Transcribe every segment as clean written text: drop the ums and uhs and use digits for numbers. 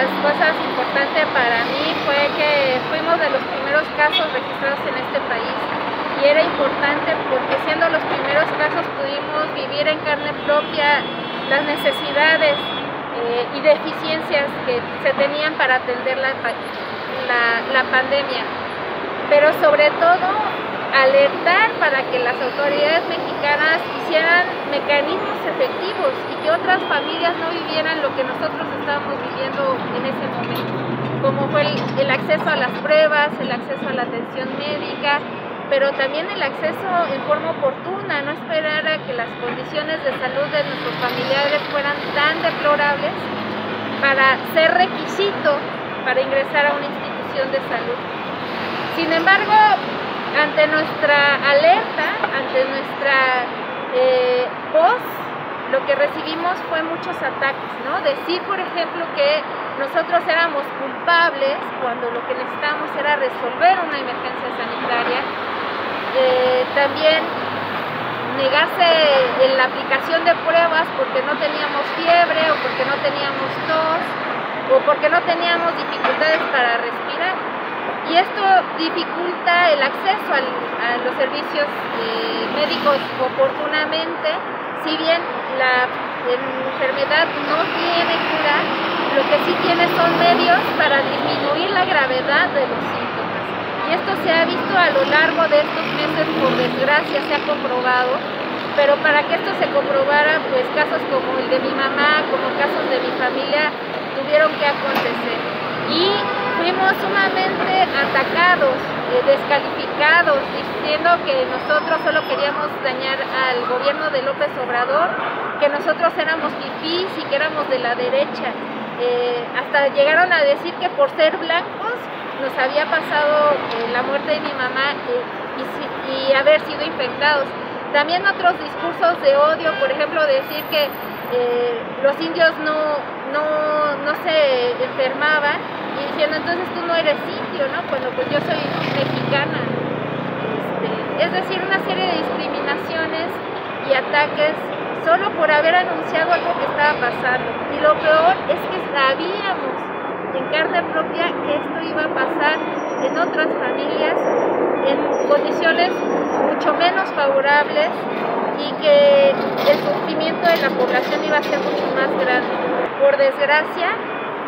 las cosas importantes para mí fue que fuimos de los primeros casos registrados en este país y era importante porque siendo los primeros casos pudimos vivir en carne propia las necesidades y deficiencias que se tenían para atender la pandemia, pero sobre todo alertar para que las autoridades mexicanas hicieran mecanismos efectivos y que otras familias no vivieran lo que nosotros estábamos viviendo en ese momento, como fue el acceso a las pruebas, el acceso a la atención médica, pero también el acceso en forma oportuna, no esperar a que las condiciones de salud de nuestros familiares fueran tan deplorables para ser requisito para ingresar a una institución de salud. Sin embargo, ante nuestra alerta, ante nuestra voz, lo que recibimos fue muchos ataques, ¿no? Decir, por ejemplo, que nosotros éramos culpables cuando lo que necesitábamos era resolver una emergencia sanitaria. También negarse en la aplicación de pruebas porque no teníamos fiebre o porque no teníamos tos o porque no teníamos dificultades para respirar. Y esto dificulta el acceso a los servicios médicos oportunamente. Si bien la enfermedad no tiene cura, lo que sí tiene son medios para disminuir la gravedad de los síntomas. Y esto se ha visto a lo largo de estos meses, por desgracia se ha comprobado, pero para que esto se comprobara, pues casos como el de mi mamá, como casos de mi familia, tuvieron que acontecer. Y fuimos sumamente atacados, descalificados, diciendo que nosotros solo queríamos dañar al gobierno de López Obrador, que nosotros éramos fifís y que éramos de la derecha. Hasta llegaron a decir que por ser blancos nos había pasado la muerte de mi mamá y haber sido infectados. También otros discursos de odio, por ejemplo, decir que los indios no se enfermaban y diciendo entonces tú no eres indio, ¿no? Cuando pues yo soy mexicana. Es decir, una serie de discriminaciones y ataques solo por haber anunciado algo que estaba pasando. Y lo peor es que sabíamos en carne propia que esto iba a pasar en otras familias en condiciones mucho menos favorables y que el sufrimiento de la población iba a ser mucho más grande. Por desgracia,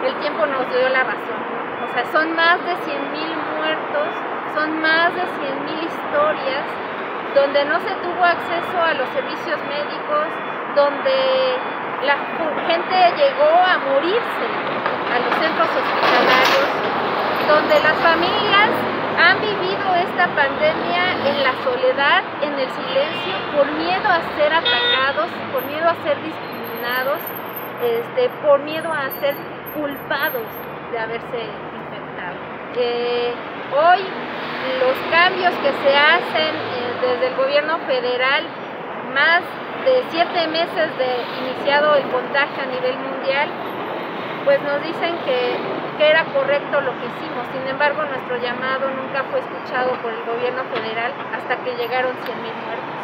el tiempo nos dio la razón. O sea, son más de 100,000 muertos, son más de 100,000 historias donde no se tuvo acceso a los servicios médicos, donde la gente llegó a morirse a los centros hospitalarios, donde las familias han vivido esta pandemia en la soledad, en el silencio, por miedo a ser atacados, por miedo a ser discriminados, por miedo a ser culpados de haberse infectado. Hoy los cambios que se hacen desde el gobierno federal, más de 7 meses de iniciado el contagio a nivel mundial, pues nos dicen que era correcto lo que hicimos. Sin embargo, nuestro llamado nunca fue escuchado por el gobierno federal hasta que llegaron 100,000 muertos.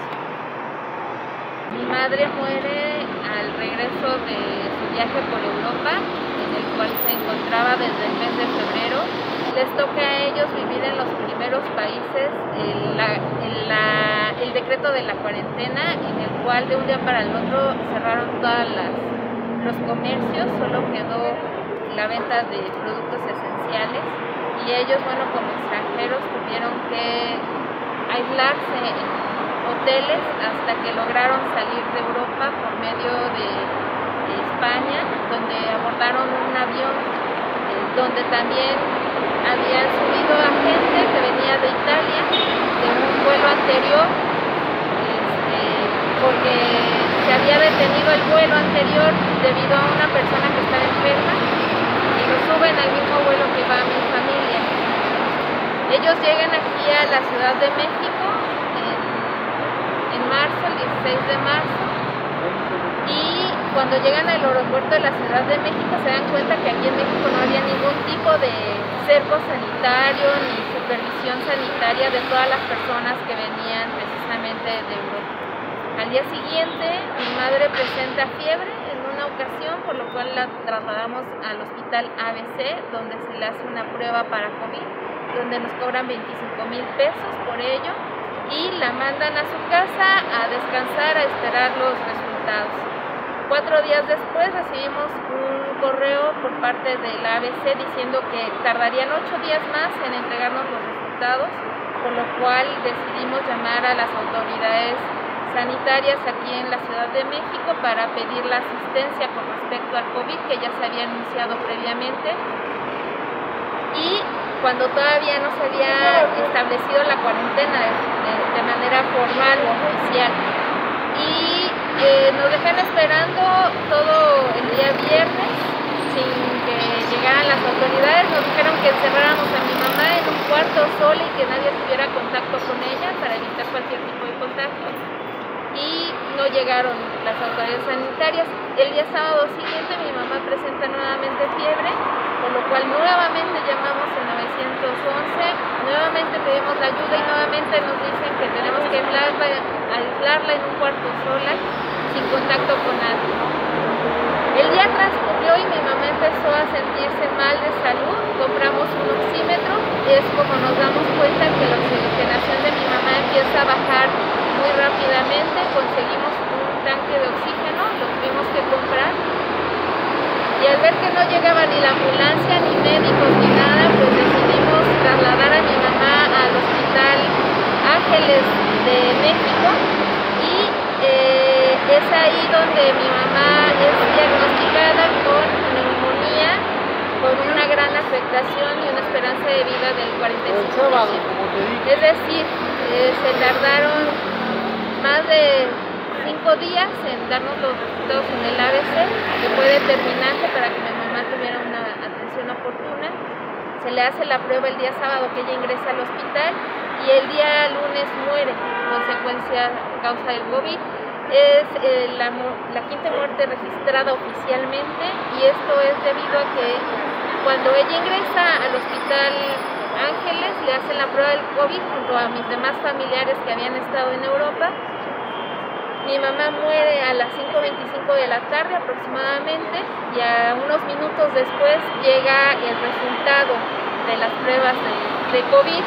Mi madre muere al regreso de su viaje por Europa, en el cual se encontraba desde el mes de febrero. Les toca a ellos vivir en los primeros países el decreto de la cuarentena, en el cual de un día para el otro cerraron todos los comercios, solo quedó la venta de productos esenciales y ellos, bueno, como extranjeros tuvieron que aislarse en hoteles hasta que lograron salir de Europa por medio de España, donde abordaron un avión donde también habían subido a gente que venía de Italia, de un vuelo anterior, porque se había detenido el vuelo anterior debido a una persona que estaba enferma y lo suben al mismo vuelo que va mi familia. Ellos llegan aquí a la Ciudad de México en marzo, el 16 de marzo, y cuando llegan al aeropuerto de la Ciudad de México se dan cuenta que aquí en México no había ningún tipo de cerco sanitario ni supervisión sanitaria de todas las personas que venían precisamente de Europa. Al día siguiente mi madre presenta fiebre en un una ocasión, por lo cual la trasladamos al hospital ABC, donde se le hace una prueba para COVID, donde nos cobran 25,000 pesos por ello y la mandan a su casa a descansar, a esperar los resultados. 4 días después recibimos un correo por parte del ABC diciendo que tardarían 8 días más en entregarnos los resultados, por lo cual decidimos llamar a las autoridades sanitarias aquí en la Ciudad de México para pedir la asistencia con respecto al COVID que ya se había anunciado previamente, y cuando todavía no se había establecido la cuarentena de manera formal o oficial. Y nos dejan esperando todo el día viernes sin que llegaran las autoridades. Nos dijeron que encerráramos a mi mamá en un cuarto sola y que nadie tuviera contacto con ella para evitar cualquier tipo de contagio. Y no llegaron las autoridades sanitarias. El día sábado siguiente mi mamá presenta nuevamente fiebre, por lo cual nuevamente llamamos al 911, nuevamente pedimos la ayuda y nuevamente nos dicen que tenemos que aislarla en un cuarto sola, sin contacto con nadie. El día transcurrió y mi mamá empezó a sentirse mal de salud. Compramos un oxímetro y es como nos damos cuenta que la oxigenación de mi mamá empieza a bajar muy rápidamente. Conseguimos un tanque de oxígeno, lo tuvimos que comprar, y al ver que no llegaba ni la ambulancia, ni médicos, ni nada, pues decidimos trasladar a mi mamá al Hospital Ángeles de México, y es ahí donde mi mamá es diagnosticada con neumonía, con una gran afectación y una esperanza de vida del 45%. Es decir, se tardaron más de 5 días en darnos los resultados en el ABC, que fue determinante para que mi mamá tuviera una atención oportuna. Se le hace la prueba el día sábado que ella ingresa al hospital y el día lunes muere, consecuencia causa del COVID. Es la quinta muerte registrada oficialmente, y esto es debido a que cuando ella ingresa al Hospital Ángeles le hacen la prueba del COVID junto a mis demás familiares que habían estado en Europa. Mi mamá muere a las 5:25 de la tarde aproximadamente, y a unos minutos después llega el resultado de las pruebas de COVID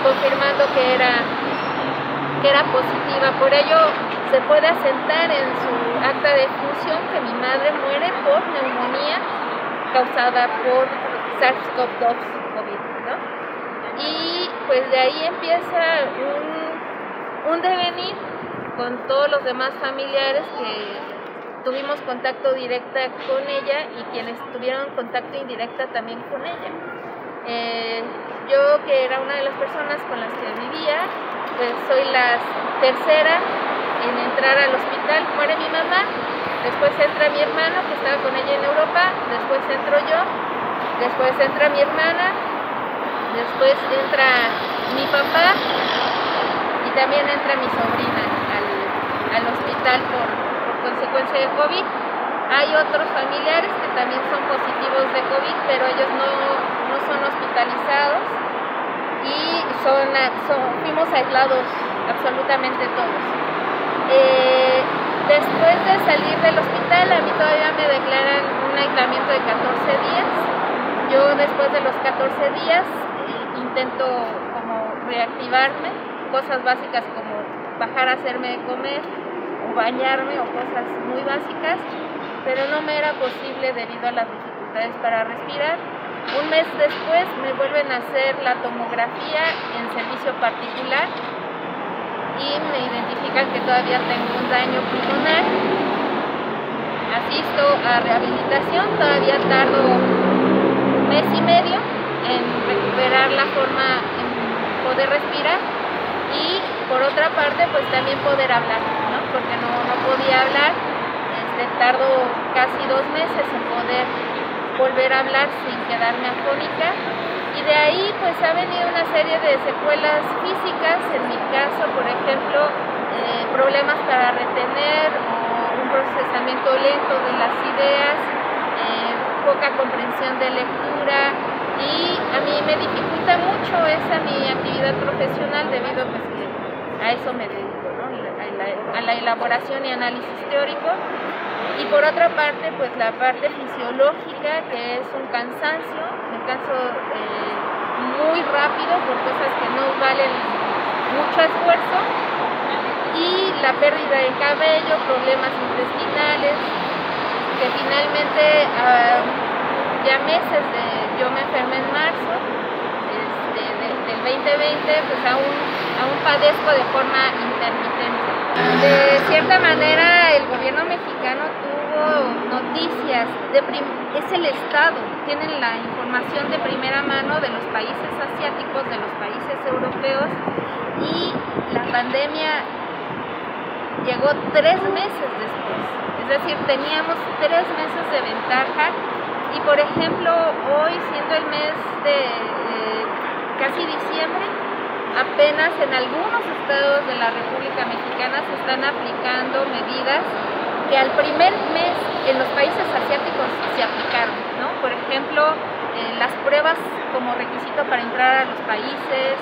confirmando que era positiva. Por ello se puede asentar en su acta de función que mi madre muere por neumonía causada por SARS-CoV-2 COVID, ¿no? Y pues de ahí empieza un devenir con todos los demás familiares que tuvimos contacto directa con ella y quienes tuvieron contacto indirecta también con ella. Yo, que era una de las personas con las que vivía, pues soy la tercera en entrar al hospital. Muere mi mamá, después entra mi hermano que estaba con ella en Europa, después entro yo, después entra mi hermana, después entra mi papá y también entra mi sobrina al hospital por consecuencia del COVID. Hay otros familiares que también son positivos de COVID, pero ellos no son hospitalizados y fuimos aislados absolutamente todos. Después de salir del hospital, a mí todavía me declaran un aislamiento de 14 días. Yo después de los 14 días intento como reactivarme, cosas básicas como bajar a hacerme de comer o bañarme o cosas muy básicas, pero no me era posible debido a las dificultades para respirar. Un mes después me vuelven a hacer la tomografía en servicio particular y me identifican que todavía tengo un daño pulmonar. Asisto a rehabilitación, todavía tardo un mes y medio en recuperar la forma, en poder respirar, y por otra parte pues también poder hablar, ¿no? Porque no podía hablar. Tardo casi 2 meses en poder volver a hablar sin quedarme afónica, y de ahí pues ha venido una serie de secuelas físicas. En mi caso, por ejemplo, problemas para retener o un procesamiento lento de las ideas, poca comprensión de lectura, y a mí me dificulta mucho esa mi actividad profesional debido pues que a eso me dedico, ¿no? A la a la elaboración y análisis teórico. Y por otra parte, pues la parte fisiológica, que es un cansancio, me canso muy rápido por cosas que no valen mucho esfuerzo, y la pérdida de cabello, problemas intestinales, que finalmente ya meses yo me enfermé en marzo del 2020, pues aún padezco de forma intermitente. De cierta manera el gobierno mexicano tuvo noticias, es el Estado, tienen la información de primera mano de los países asiáticos, de los países europeos, y la pandemia llegó 3 meses después, es decir, teníamos 3 meses de ventaja. Y por ejemplo, hoy, siendo el mes de casi diciembre, apenas en algunos estados de la República Mexicana se están aplicando medidas que al primer mes en los países asiáticos se aplicaron, ¿no? Por ejemplo, las pruebas como requisito para entrar a los países,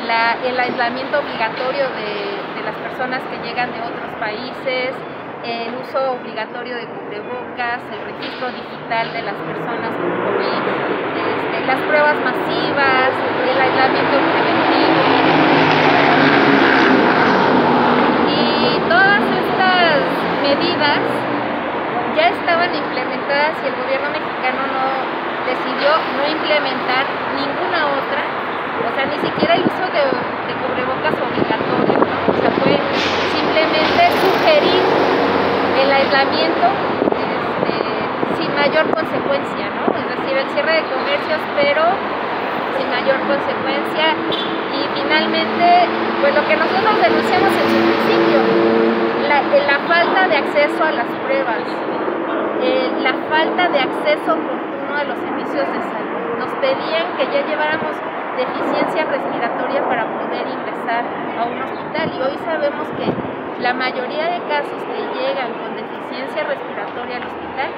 el aislamiento obligatorio de las personas que llegan de otros países, el uso obligatorio de cubrebocas, el registro digital de las personas con COVID, las pruebas masivas, el aislamiento preventivo. Y todas estas medidas ya estaban implementadas y el gobierno mexicano decidió no implementar ninguna otra, o sea, ni siquiera el uso de cubrebocas obligatorio, ¿no? O sea, fue simplemente sugerir el aislamiento sin mayor consecuencia, ¿no? Es decir, el cierre de comercios, pero sin mayor consecuencia. Y finalmente, pues lo que nosotros denunciamos en su principio, la falta de acceso a las pruebas, la falta de acceso oportuno a los servicios de salud. Nos pedían que ya lleváramos deficiencia respiratoria para poder ingresar a un hospital, y hoy sabemos que la mayoría de casos que llegan con deficiencia respiratoria al hospital,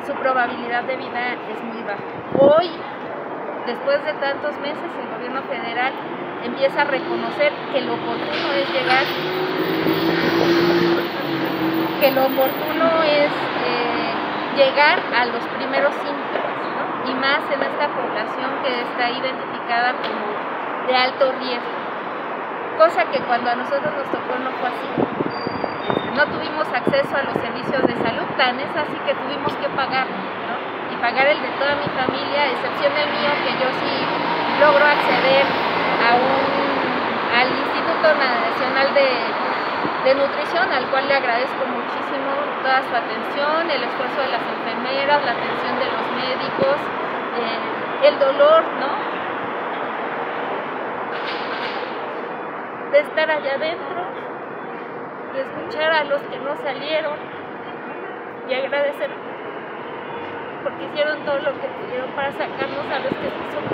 su probabilidad de vida es muy baja. Hoy, después de tantos meses, el gobierno federal empieza a reconocer que lo oportuno es llegar, llegar a los primeros síntomas, ¿no? Y más en esta población que está identificada como de alto riesgo. Cosa que cuando a nosotros nos tocó no fue así. No tuvimos acceso a los servicios de salud, tan es así que tuvimos que pagar, ¿no? Y pagar el de toda mi familia, a excepción del mío, que yo sí logro acceder al Instituto Nacional de Nutrición, al cual le agradezco muchísimo toda su atención, el esfuerzo de las enfermeras, la atención de los médicos, el dolor, ¿no? De estar allá adentro, de escuchar a los que no salieron y agradecer porque hicieron todo lo que pudieron para sacarnos a los que sí son.